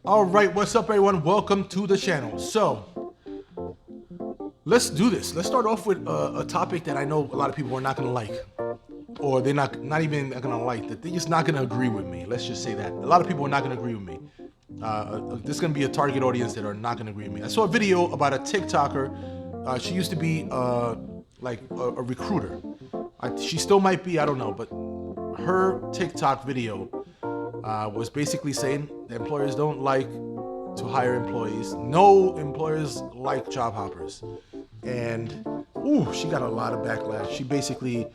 All right, what's up, everyone? Welcome to the channel. So, let's do this. Let's start off with a topic that I know a lot of people are not gonna like, or they're not even gonna like. That they're just not gonna agree with me. Let's just say that a lot of people are not gonna agree with me. This is gonna be a target audience that are not gonna agree with me. I saw a video about a TikToker. She used to be like a recruiter. She still might be. I don't know, but her TikTok video was basically saying the employers don't like to hire employees. No employers like job hoppers. And she got a lot of backlash. She basically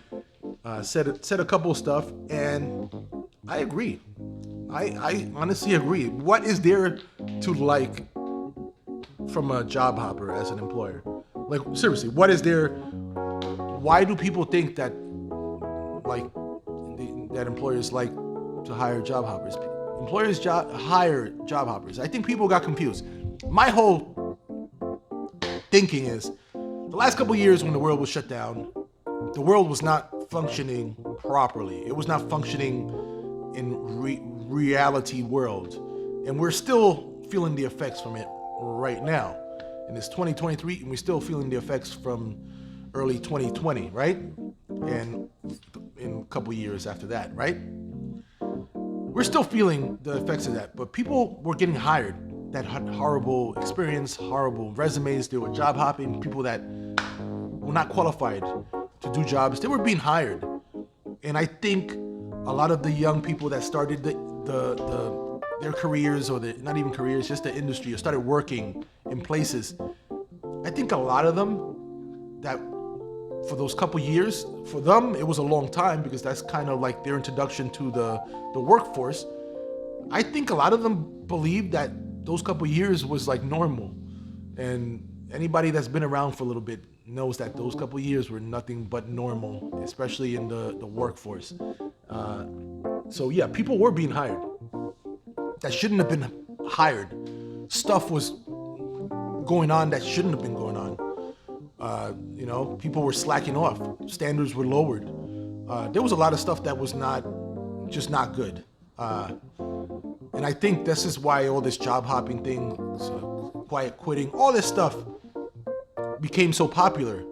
said a couple of stuff, and I agree. I honestly agree. What is there to like from a job hopper as an employer? Like, seriously, what is there? Why do people think that like that employers like to hire job hoppers? Employers hire job hoppers. I think people got confused. My whole thinking is the last couple of years when the world was shut down, the world was not functioning properly. It was not functioning in reality world. And we're still feeling the effects from it right now. And it's 2023 and we're still feeling the effects from early 2020, right? And in a couple years after that, right? We're still feeling the effects of that, but people were getting hired that had horrible experience, horrible resumes. They were job hopping, people that were not qualified to do jobs. They were being hired. And I think a lot of the young people that started their careers, or not even careers, just the industry, or started working in places, I think a lot of them that for those couple years, for them, it was a long time because that's kind of like their introduction to the workforce. I think a lot of them believed that those couple years was like normal. And anybody that's been around for a little bit knows that those couple years were nothing but normal, especially in the workforce. So yeah, people were being hired that shouldn't have been hired. Stuff was going on that shouldn't have been going on. People were slacking off. Standards were lowered. There was a lot of stuff that was not good. And I think this is why all this job hopping thing, quiet quitting, all this stuff became so popular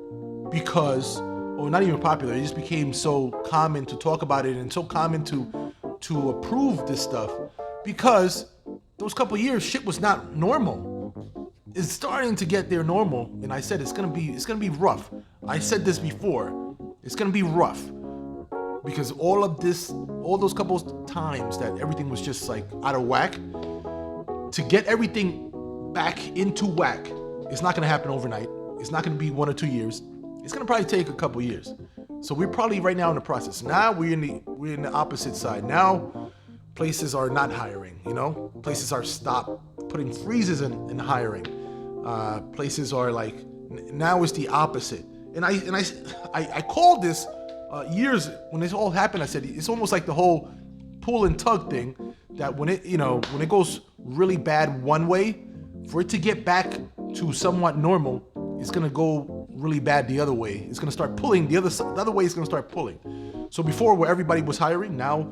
because, or not even popular, it just became so common to talk about it and so common to approve this stuff because those couple years shit was not normal. It's starting to get there normal, and I said it's gonna be rough. I said this before. It's gonna be rough because all those couple times that everything was just like out of whack, to get everything back into whack, it's not gonna happen overnight. It's not gonna be 1 or 2 years. It's gonna probably take a couple years. So we're probably right now in the process. Now we're in the opposite side. Now places are not hiring. Places are stopped putting freezes in hiring. Places are like, now it's the opposite. And I called this years when this all happened. I said it's almost like the whole pull and tug thing, that when it goes really bad one way, for it to get back to somewhat normal, it's gonna go really bad the other way. It's gonna start pulling the other way. It's gonna start pulling. So before, where everybody was hiring, now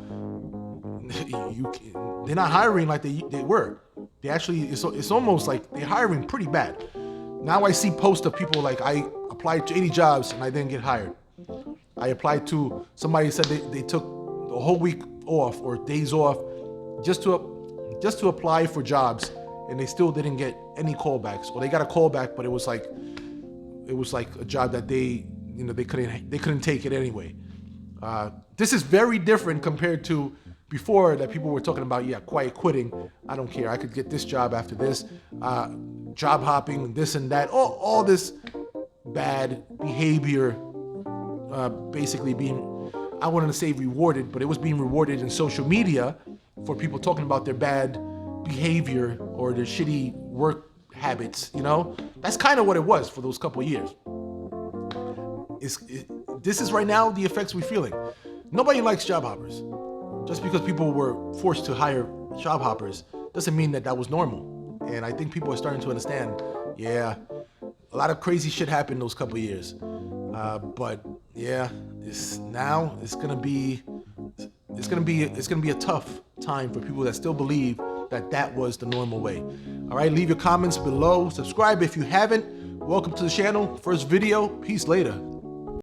they're not hiring like they were. They actually, it's almost like they're hiring pretty bad. Now I see posts of people like, I applied to 80 jobs and I didn't get hired. I applied to, somebody said they took the whole week off or days off just to apply for jobs, and they still didn't get any callbacks, or they got a callback, but it was like a job that they couldn't take it anyway. This is very different compared to before, that people were talking about, quiet quitting. I don't care. I could get this job after this. Job hopping, this and that. All this bad behavior basically being, I wanted to say rewarded, but it was being rewarded in social media for people talking about their bad behavior or their shitty work habits. That's kind of what it was for those couple of years. This is right now the effects we're feeling. Nobody likes job hoppers. Just because people were forced to hire job hoppers doesn't mean that was normal. And I think people are starting to understand, a lot of crazy shit happened those couple of years. But it's gonna be a tough time for people that still believe that that was the normal way. All right, leave your comments below. Subscribe if you haven't. Welcome to the channel. First video. Peace later.